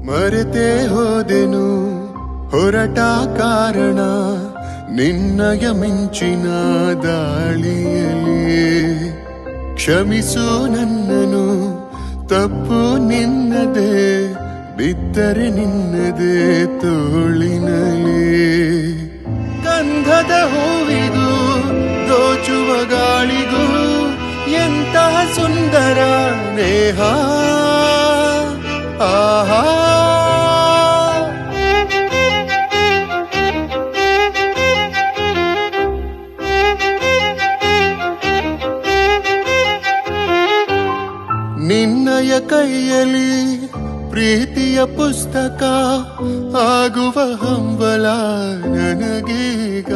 ಮರೆತೇ ಹೋದೆನು ಹೊರಟ ಕಾರಣ ನಿನ್ನಯ ಮಿಂಚಿನ ದಾಳಿಯಲಿ. ಕ್ಷಮಿಸು ನನ್ನನು, ತಪ್ಪು ನಿನ್ನದೇ, ಬಿದ್ದರೆ ನಿನ್ನದೇ ತೋಳಿನಲ್ಲಿ. ಗಂಧದ ಹೂವಿಗೂ ದೋಚುವ ಗಾಳಿಗೂ ಎಂತಹ ಸುಂದರ ನೇಹ. ಆಹಾ ನಿನ್ನಯ ಕೈಯಲ್ಲಿ ಪ್ರೀತಿಯ ಪುಸ್ತಕ ಆಗುವ ಹಂಬಲ ನನಗೀಗ.